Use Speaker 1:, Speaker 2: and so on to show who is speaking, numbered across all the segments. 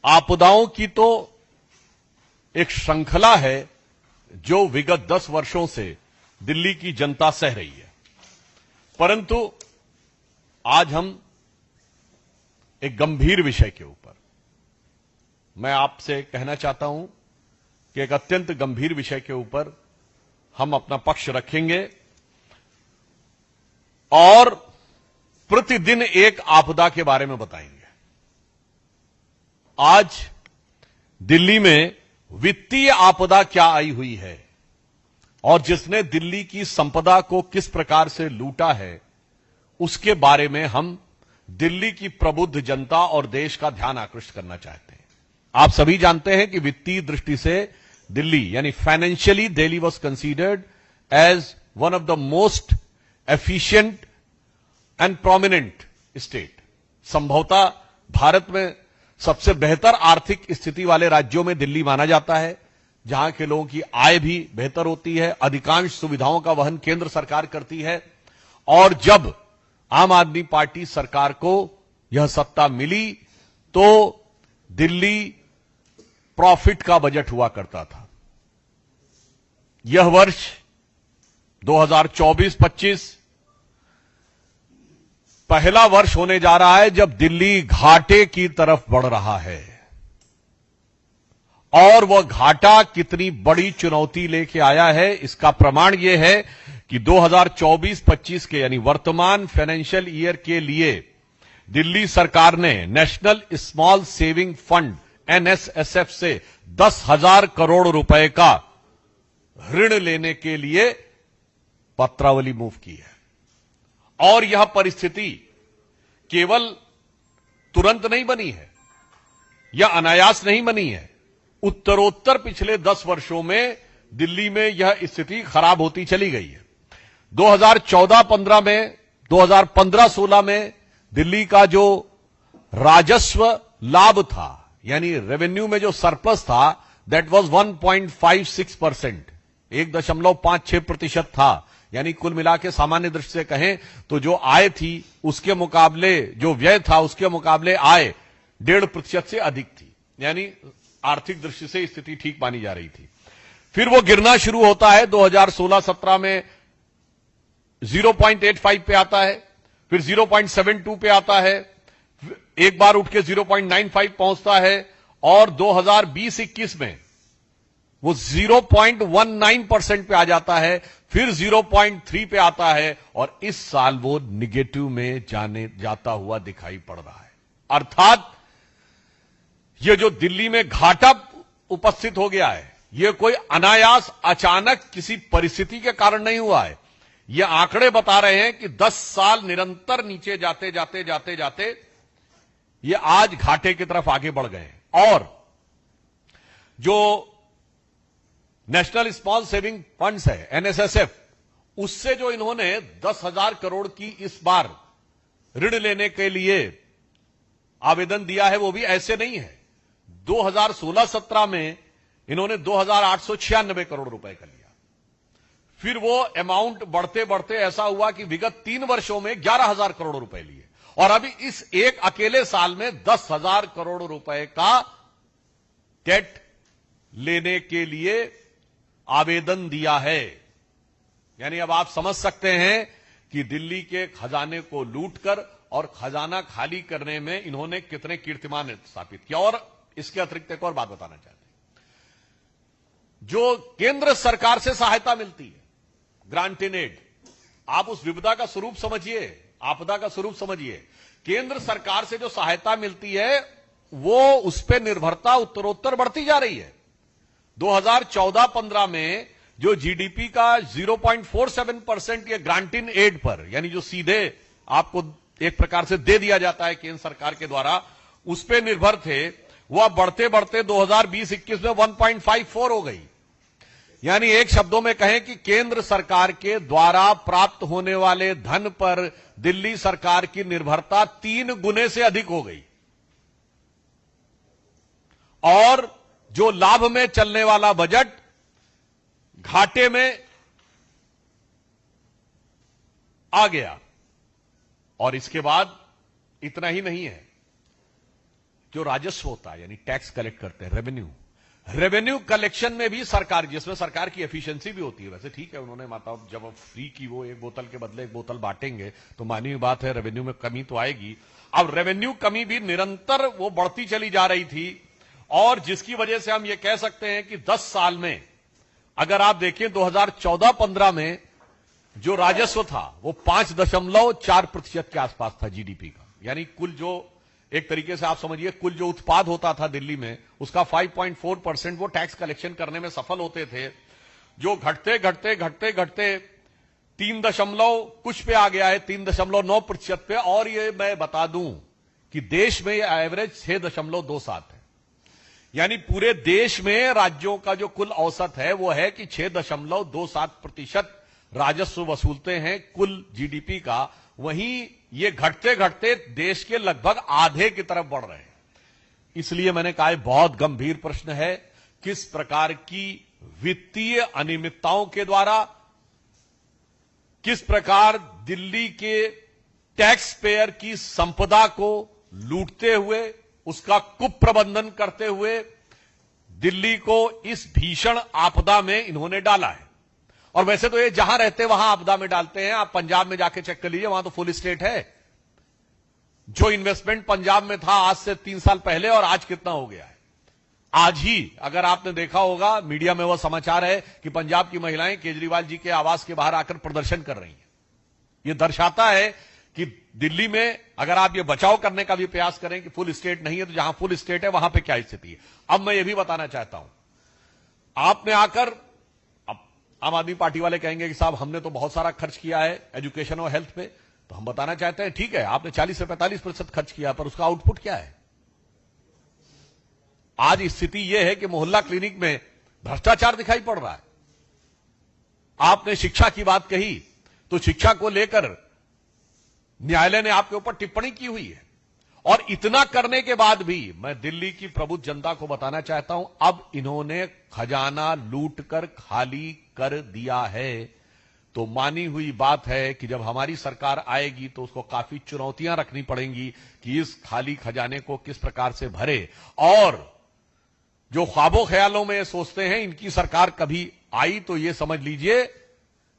Speaker 1: आपदाओं की तो एक श्रृंखला है जो विगत 10 वर्षों से दिल्ली की जनता सह रही है, परंतु आज हम एक गंभीर विषय के ऊपर, मैं आपसे कहना चाहता हूं कि एक अत्यंत गंभीर विषय के ऊपर हम अपना पक्ष रखेंगे और प्रतिदिन एक आपदा के बारे में बताएंगे। आज दिल्ली में वित्तीय आपदा क्या आई हुई है और जिसने दिल्ली की संपदा को किस प्रकार से लूटा है, उसके बारे में हम दिल्ली की प्रबुद्ध जनता और देश का ध्यान आकृष्ट करना चाहते हैं। आप सभी जानते हैं कि वित्तीय दृष्टि से दिल्ली यानी financially Delhi was considered as one of the most efficient and prominent state. संभवतः भारत में सबसे बेहतर आर्थिक स्थिति वाले राज्यों में दिल्ली माना जाता है, जहां के लोगों की आय भी बेहतर होती है, अधिकांश सुविधाओं का वहन केंद्र सरकार करती है। और जब आम आदमी पार्टी सरकार को यह सत्ता मिली तो दिल्ली प्रॉफिट का बजट हुआ करता था। यह वर्ष 2024-25 पहला वर्ष होने जा रहा है जब दिल्ली घाटे की तरफ बढ़ रहा है, और वह घाटा कितनी बड़ी चुनौती लेके आया है इसका प्रमाण यह है कि 2024-25 के यानी वर्तमान फाइनेंशियल ईयर के लिए दिल्ली सरकार ने नेशनल स्मॉल सेविंग फंड एनएसएसएफ से 10,000 करोड़ रुपए का ऋण लेने के लिए पत्रावली मूव की है। और यह परिस्थिति केवल तुरंत नहीं बनी है या अनायास नहीं बनी है, उत्तरोत्तर पिछले 10 वर्षों में दिल्ली में यह स्थिति खराब होती चली गई है। 2014-15 में, 2015-16 में दिल्ली का जो राजस्व लाभ था यानी रेवेन्यू में जो सरप्लस था, दैट वाज 1.56%, 1.56% था। यानी कुल मिला के सामान्य दृष्टि से कहें तो जो आय थी उसके मुकाबले जो व्यय था उसके मुकाबले आय 1.5% से अधिक थी, यानी आर्थिक दृष्टि से स्थिति ठीक मानी जा रही थी। फिर वो गिरना शुरू होता है, 2016-17 में 0.85 पे आता है, फिर 0.72 पे आता है, एक बार उठ के 0.95 पहुंचता है, और 2020-21 में वो 0.19% पे आ जाता है, फिर 0.3 पे आता है, और इस साल वो निगेटिव में जाता हुआ दिखाई पड़ रहा है। अर्थात ये जो दिल्ली में घाटा उपस्थित हो गया है, ये कोई अनायास अचानक किसी परिस्थिति के कारण नहीं हुआ है। ये आंकड़े बता रहे हैं कि 10 साल निरंतर नीचे जाते जाते जाते जाते ये आज घाटे की तरफ आगे बढ़ गए हैं। और जो नेशनल स्मॉल सेविंग फंड्स है एनएसएसएफ, उससे जो इन्होंने 10,000 करोड़ की इस बार ऋण लेने के लिए आवेदन दिया है, वो भी ऐसे नहीं है। 2016-17 में इन्होंने 2,896 करोड़ रुपए का लिया। फिर वो अमाउंट बढ़ते बढ़ते ऐसा हुआ कि विगत 3 वर्षों में 11,000 करोड़ रुपए लिए, और अभी इस एक अकेले साल में 10,000 करोड़ रुपए का डेट लेने के लिए आवेदन दिया है। यानी अब आप समझ सकते हैं कि दिल्ली के खजाने को लूटकर और खजाना खाली करने में इन्होंने कितने कीर्तिमान स्थापित किया। और इसके अतिरिक्त एक और बात बताना चाहते हैं, जो केंद्र सरकार से सहायता मिलती है, ग्रांट इन एड, आप उस विपदा का स्वरूप समझिए, आपदा का स्वरूप समझिए। केंद्र सरकार से जो सहायता मिलती है वो उस पर निर्भरता उत्तरोत्तर बढ़ती जा रही है। 2014-15 में जो जीडीपी का 0.47% ये ग्रांट इन एड पर, यानी जो सीधे आपको एक प्रकार से दे दिया जाता है केंद्र सरकार के द्वारा, उस पर निर्भर थे, वह बढ़ते बढ़ते 2020-21 में 1.54 हो गई। यानी एक शब्दों में कहें कि केंद्र सरकार के द्वारा प्राप्त होने वाले धन पर दिल्ली सरकार की निर्भरता 3 गुने से अधिक हो गई, और जो लाभ में चलने वाला बजट घाटे में आ गया। और इसके बाद इतना ही नहीं है, जो राजस्व होता है, यानी टैक्स कलेक्ट करते हैं, रेवेन्यू कलेक्शन में भी सरकार, जिसमें सरकार की एफिशिएंसी भी होती है। वैसे ठीक है, उन्होंने मतलब जब फ्री की वो एक बोतल के बदले एक बोतल बांटेंगे तो मानी हुई बात है, रेवेन्यू में कमी तो आएगी। अब रेवेन्यू कमी भी निरंतर वो बढ़ती चली जा रही थी, और जिसकी वजह से हम ये कह सकते हैं कि 10 साल में अगर आप देखें 2014-15 में जो राजस्व था वो 5.4% के आसपास था जीडीपी का, यानी कुल जो एक तरीके से आप समझिए कुल जो उत्पाद होता था दिल्ली में उसका 5.4% वो टैक्स कलेक्शन करने में सफल होते थे, जो घटते घटते घटते घटते 3 कुछ पे आ गया है, 3.9% पे। और ये मैं बता दूं कि देश में एवरेज 6.27 है, यानी पूरे देश में राज्यों का जो कुल औसत है वो है कि 6.27% राजस्व वसूलते हैं कुल जीडीपी का। वहीं ये घटते घटते देश के लगभग आधे की तरफ बढ़ रहे हैं। इसलिए मैंने कहा बहुत गंभीर प्रश्न है, किस प्रकार की वित्तीय अनियमितताओं के द्वारा, किस प्रकार दिल्ली के टैक्स पेयर की संपदा को लूटते हुए, उसका कुप्रबंधन करते हुए दिल्ली को इस भीषण आपदा में इन्होंने डाला है। और वैसे तो ये जहां रहते वहां आपदा में डालते हैं। आप पंजाब में जाके चेक कर लीजिए, वहां तो फुल स्टेट है। जो इन्वेस्टमेंट पंजाब में था आज से 3 साल पहले और आज कितना हो गया है। आज ही अगर आपने देखा होगा मीडिया में वो समाचार है कि पंजाब की महिलाएं केजरीवाल जी के आवास के बाहर आकर प्रदर्शन कर रही हैं। यह दर्शाता है कि दिल्ली में अगर आप ये बचाव करने का भी प्रयास करें कि फुल स्टेट नहीं है, तो जहां फुल स्टेट है वहां पे क्या स्थिति है। अब मैं ये भी बताना चाहता हूं, आपने आकर, आम आदमी पार्टी वाले कहेंगे कि साहब हमने तो बहुत सारा खर्च किया है एजुकेशन और हेल्थ पे, तो हम बताना चाहते हैं ठीक है आपने 40 से 45% खर्च किया, पर उसका आउटपुट क्या है। आज स्थिति यह है कि मोहल्ला क्लिनिक में भ्रष्टाचार दिखाई पड़ रहा है। आपने शिक्षा की बात कही, तो शिक्षा को लेकर न्यायालय ने आपके ऊपर टिप्पणी की हुई है। और इतना करने के बाद भी मैं दिल्ली की प्रबुद्ध जनता को बताना चाहता हूं, अब इन्होंने खजाना लूट कर खाली कर दिया है। तो मानी हुई बात है कि जब हमारी सरकार आएगी तो उसको काफी चुनौतियां रखनी पड़ेंगी कि इस खाली खजाने को किस प्रकार से भरे। और जो ख्वाबों ख्यालों में सोचते हैं इनकी सरकार कभी आई तो ये समझ लीजिए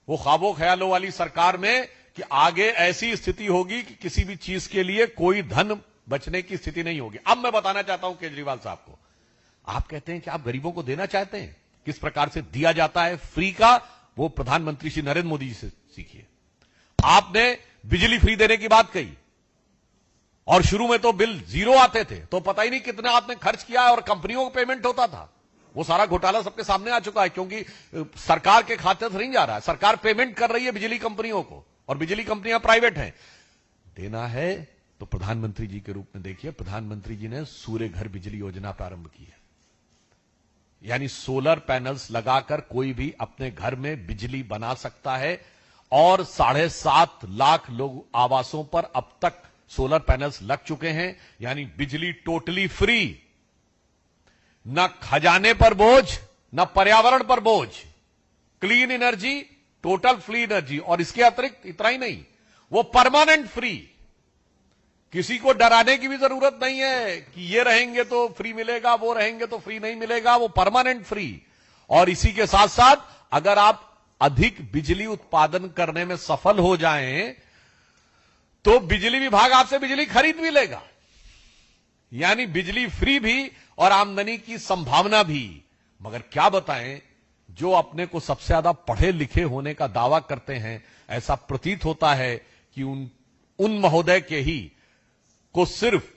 Speaker 1: वो ख्वाबों ख्यालों वाली सरकार में कि आगे ऐसी स्थिति होगी कि किसी भी चीज के लिए कोई धन बचने की स्थिति नहीं होगी। अब मैं बताना चाहता हूं केजरीवाल साहब को, आप कहते हैं कि आप गरीबों को देना चाहते हैं, किस प्रकार से दिया जाता है फ्री का, वो प्रधानमंत्री श्री नरेंद्र मोदी जी से सीखिए। आपने बिजली फ्री देने की बात कही और शुरू में तो बिल 0 आते थे, तो पता ही नहीं कितना आपने खर्च किया और कंपनियों को पेमेंट होता था। वो सारा घोटाला सबके सामने आ चुका है, क्योंकि सरकार के खाते से नहीं जा रहा है, सरकार पेमेंट कर रही है बिजली कंपनियों को, और बिजली कंपनियां प्राइवेट हैं। देना है तो प्रधानमंत्री जी के रूप में देखिए, प्रधानमंत्री जी ने सूर्य घर बिजली योजना प्रारंभ की है, यानी सोलर पैनल्स लगाकर कोई भी अपने घर में बिजली बना सकता है। और 7.5 लाख लोग आवासों पर अब तक सोलर पैनल्स लग चुके हैं, यानी बिजली टोटली फ्री, न खजाने पर बोझ न पर्यावरण पर बोझ, clean energy, total free energy. और इसके अतिरिक्त इतना ही नहीं, वो परमानेंट फ्री, किसी को डराने की भी जरूरत नहीं है कि ये रहेंगे तो फ्री मिलेगा, वो रहेंगे तो फ्री नहीं मिलेगा, वो परमानेंट फ्री। और इसी के साथ साथ अगर आप अधिक बिजली उत्पादन करने में सफल हो जाएं तो बिजली विभाग आपसे बिजली खरीद भी लेगा, यानी बिजली फ्री भी और आमदनी की संभावना भी। मगर क्या बताएं, जो अपने को सबसे ज्यादा पढ़े लिखे होने का दावा करते हैं, ऐसा प्रतीत होता है कि उन महोदय के ही को सिर्फ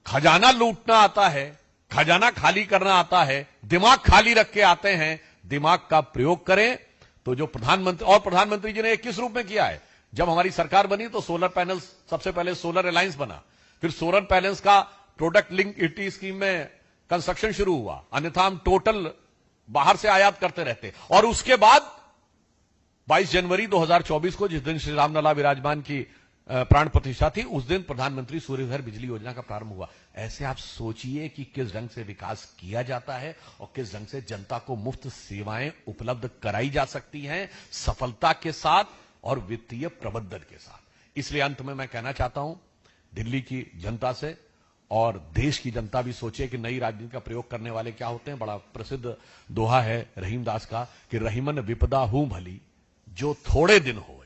Speaker 1: खजाना लूटना आता है, खजाना खाली करना आता है, दिमाग खाली रख के आते हैं। दिमाग का प्रयोग करें तो जो प्रधानमंत्री जी ने किस रूप में किया है, जब हमारी सरकार बनी तो सोलर पैनल्स, सबसे पहले सोलर अलायंस बना, फिर सोलर पैनल्स का प्रोडक्ट लिंक ईटी स्कीम में कंस्ट्रक्शन शुरू हुआ, अन्यथा हम टोटल बाहर से आयात करते रहते। और उसके बाद 22 जनवरी 2024 को, जिस दिन श्री रामलला विराजमान की प्राण प्रतिष्ठा थी, उस दिन प्रधानमंत्री सूर्य घर बिजली योजना का प्रारंभ हुआ। ऐसे आप सोचिए कि किस ढंग से विकास किया जाता है और किस ढंग से जनता को मुफ्त सेवाएं उपलब्ध कराई जा सकती हैं, सफलता के साथ और वित्तीय प्रबंधन के साथ। इसलिए अंत में मैं कहना चाहता हूं दिल्ली की जनता से और देश की जनता भी सोचे कि नई राजनीति का प्रयोग करने वाले क्या होते हैं। बड़ा प्रसिद्ध दोहा है रहीमदास का कि रहीमन विपदा हूं भली जो थोड़े दिन होए,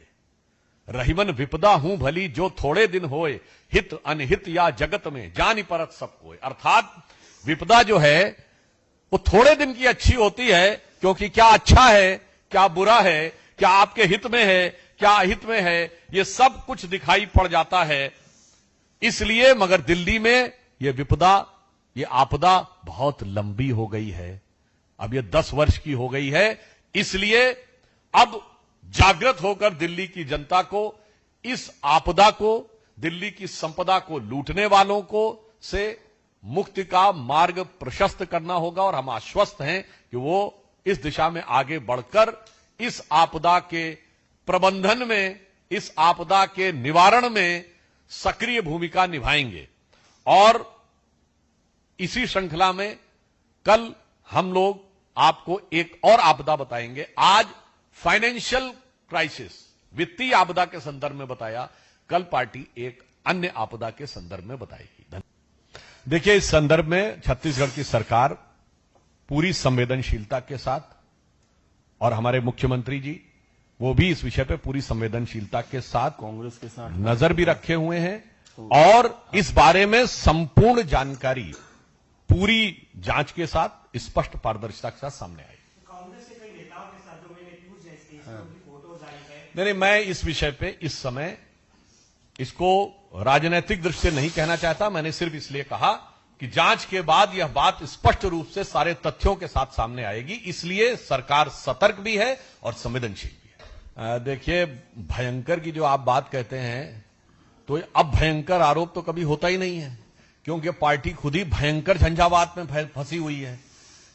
Speaker 1: रहीमन विपदा हूं भली जो थोड़े दिन होए, हित अनहित या जगत में जानी परत सब कोय। अर्थात विपदा जो है वो थोड़े दिन की अच्छी होती है, क्योंकि क्या अच्छा है, क्या बुरा है, क्या आपके हित में है, क्या अहित में है, ये सब कुछ दिखाई पड़ जाता है। इसलिए मगर दिल्ली में ये विपदा, ये आपदा बहुत लंबी हो गई है, अब ये 10 वर्ष की हो गई है। इसलिए अब जागृत होकर दिल्ली की जनता को इस आपदा को, दिल्ली की संपदा को लूटने वालों को से मुक्ति का मार्ग प्रशस्त करना होगा। और हम आश्वस्त हैं कि वो इस दिशा में आगे बढ़कर इस आपदा के प्रबंधन में, इस आपदा के निवारण में सक्रिय भूमिका निभाएंगे। और इसी श्रृंखला में कल हम लोग आपको एक और आपदा बताएंगे। आज फाइनेंशियल क्राइसिस, वित्तीय आपदा के संदर्भ में बताया, कल पार्टी एक अन्य आपदा के संदर्भ में बताएगी। देखिए, इस संदर्भ में छत्तीसगढ़ की सरकार पूरी संवेदनशीलता के साथ, और हमारे मुख्यमंत्री जी वो भी इस विषय पे पूरी संवेदनशीलता के साथ कांग्रेस के साथ नजर भी रखे हुए हैं और इस बारे में संपूर्ण जानकारी पूरी जांच के साथ स्पष्ट पारदर्शिता के साथ सामने आई।
Speaker 2: कांग्रेस के कई नेताओं के साथ जो मैंने न्यूज जैसी फोटोज आई है।
Speaker 1: नहीं, मैं इस विषय पे इस समय इसको राजनीतिक दृष्टि से नहीं कहना चाहता। मैंने सिर्फ इसलिए कहा कि जांच के बाद यह बात स्पष्ट रूप से सारे तथ्यों के साथ सामने आएगी, इसलिए सरकार सतर्क भी है और संवेदनशील भी है। देखिए, भयंकर की जो आप बात कहते हैं, तो अब भयंकर आरोप तो कभी होता ही नहीं है, क्योंकि पार्टी खुद ही भयंकर झंझावात में फंसी हुई है।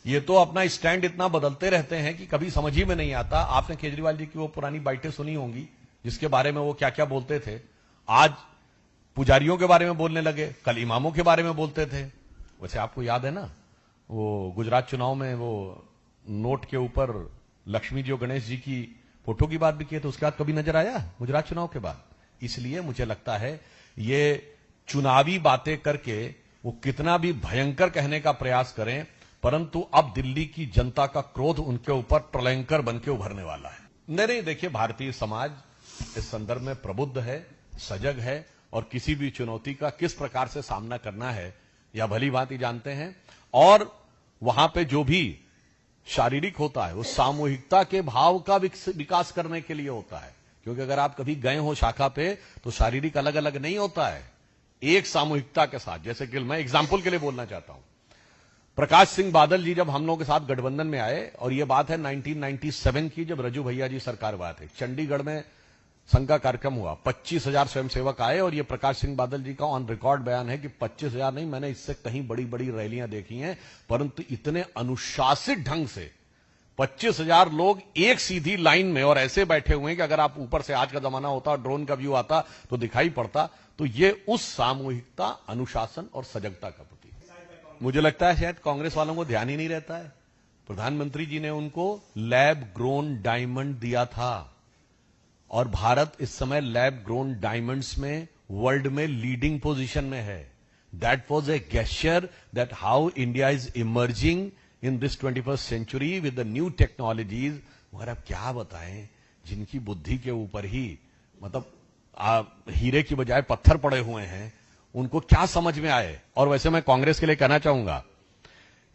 Speaker 1: ये तो अपना स्टैंड इतना बदलते रहते हैं कि कभी समझ ही में नहीं आता। आपने केजरीवाल जी की वो पुरानी बाइटें सुनी होंगी जिसके बारे में वो क्या क्या बोलते थे। आज पुजारियों के बारे में बोलने लगे, कल इमामों के बारे में बोलते थे। वैसे आपको याद है ना, वो गुजरात चुनाव में वो नोट के ऊपर लक्ष्मी जी और गणेश जी की फोटो की बात भी की, तो उसके बाद कभी नजर आया गुजरात चुनाव के बाद। इसलिए मुझे लगता है ये चुनावी बातें करके वो कितना भी भयंकर कहने का प्रयास करें, परंतु अब दिल्ली की जनता का क्रोध उनके ऊपर प्रलयंकर बन के उभरने वाला है। नहीं, देखिए, भारतीय समाज इस संदर्भ में प्रबुद्ध है, सजग है और किसी भी चुनौती का किस प्रकार से सामना करना है या भली भांति जानते हैं। और वहां पे जो भी शारीरिक होता है वो सामूहिकता के भाव का विकास करने के लिए होता है, क्योंकि अगर आप कभी गए हो शाखा पे तो शारीरिक अलग अलग नहीं होता है, एक सामूहिकता के साथ। जैसे कि मैं एग्जाम्पल के लिए बोलना चाहता हूं, प्रकाश सिंह बादल जी जब हम लोगों के साथ गठबंधन में आए, और यह बात है 1997 की, जब रजू भैया जी सरकार बात है, चंडीगढ़ में संघ का कार्यक्रम हुआ, 25,000 स्वयंसेवक आए। और ये प्रकाश सिंह बादल जी का ऑन रिकॉर्ड बयान है कि 25,000 नहीं, मैंने इससे कहीं बड़ी बड़ी रैलियां देखी हैं, परंतु इतने अनुशासित ढंग से 25,000 लोग एक सीधी लाइन में और ऐसे बैठे हुए हैं कि अगर आप ऊपर से, आज का जमाना होता, ड्रोन का व्यू आता तो दिखाई पड़ता। तो ये उस सामूहिकता, अनुशासन और सजगता का प्रतीक है। मुझे लगता है शायद कांग्रेस वालों को ध्यान ही नहीं रहता है, प्रधानमंत्री जी ने उनको लैब ग्रोन डायमंड दिया था, और भारत इस समय लैब ग्रोन डायमंड्स में वर्ल्ड में लीडिंग पोजीशन में है। That was a gesture that how India is emerging in this 21st century with the new technologies. मगर अब क्या बताएं, जिनकी बुद्धि के ऊपर ही मतलब हीरे की बजाय पत्थर पड़े हुए हैं, उनको क्या समझ में आए। और वैसे मैं कांग्रेस के लिए कहना चाहूंगा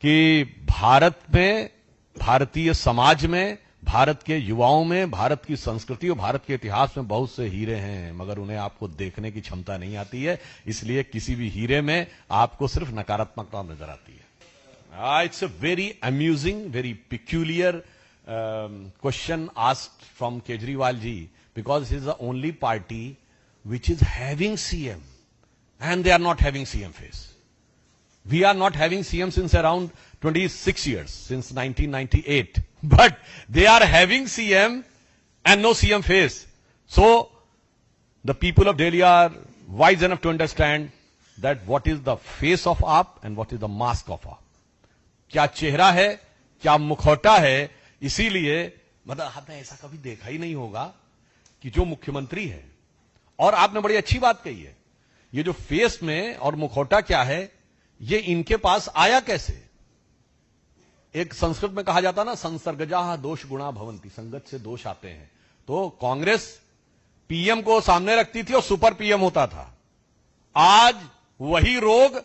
Speaker 1: कि भारत में, भारतीय समाज में, भारत के युवाओं में, भारत की संस्कृति और भारत के इतिहास में बहुत से हीरे हैं, मगर उन्हें आपको देखने की क्षमता नहीं आती है। इसलिए किसी भी हीरे में आपको सिर्फ नकारात्मकता नजर आती है। It's a very amusing, very peculiar question asked from Kejriwal ji, because he is the only party which is having CM and they are not having CM face. We are not having CM since around 26 years, since 1998. But they are having CM and no CM face. So, the people of Delhi are wise enough to understand that what is the face of AAP and what is the mask of AAP. क्या चेहरा है, क्या मुखौटा है। इसीलिए मतलब आपने ऐसा कभी देखा ही नहीं होगा कि जो मुख्यमंत्री है, और आपने बड़ी अच्छी बात कही है ये जो फेस में और मुखौटा क्या है, ये इनके पास आया कैसे? एक संस्कृत में कहा जाता ना, संसर्गजा दोष गुणा भवंती, संगत से दोष आते हैं। तो कांग्रेस पीएम को सामने रखती थी और सुपर पीएम होता था। आज वही रोग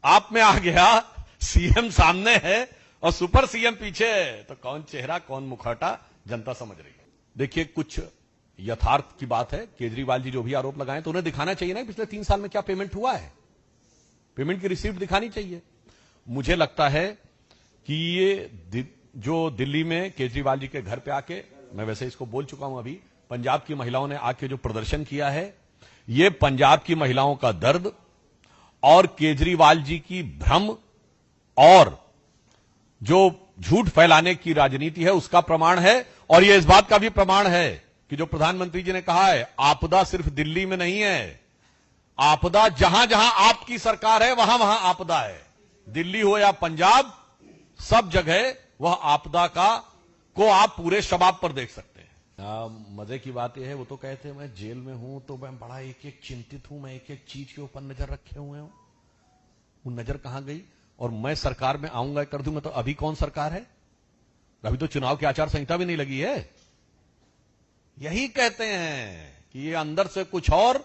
Speaker 1: आप में आ गया, सीएम सामने है और सुपर सीएम पीछे है। तो कौन चेहरा कौन मुखौटा, जनता समझ रही है। देखिए, कुछ यथार्थ की बात है। केजरीवाल जी जो भी आरोप लगाए तो उन्हें दिखाना चाहिए ना पिछले 3 साल में क्या पेमेंट हुआ है। पेमेंट की रिसीप्ट दिखानी चाहिए। मुझे लगता है कि ये जो दिल्ली में केजरीवाल जी के घर पे आके, मैं वैसे इसको बोल चुका हूं अभी, पंजाब की महिलाओं ने आके जो प्रदर्शन किया है, ये पंजाब की महिलाओं का दर्द और केजरीवाल जी की भ्रम और जो झूठ फैलाने की राजनीति है उसका प्रमाण है। और यह इस बात का भी प्रमाण है कि जो प्रधानमंत्री जी ने कहा है, आपदा सिर्फ दिल्ली में नहीं है, आपदा जहां जहां आपकी सरकार है वहां वहां आपदा है। दिल्ली हो या पंजाब, सब जगह वह आपदा को आप पूरे शबाब पर देख सकते हैं। मजे की बात यह है, वो तो कहते हैं मैं जेल में हूं तो मैं बड़ा एक एक चिंतित हूं, मैं एक एक चीज के ऊपर नजर रखे हुए हूं। वो नजर कहां गई? और मैं सरकार में आऊंगा कर दूंगा, तो अभी कौन सरकार है? अभी तो चुनाव की आचार संहिता भी नहीं लगी है। यही कहते हैं कि ये अंदर से कुछ और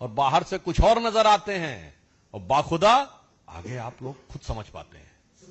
Speaker 1: बाहर से कुछ और नजर आते हैं, और बाखुदा आगे आप लोग खुद समझ पाते हैं।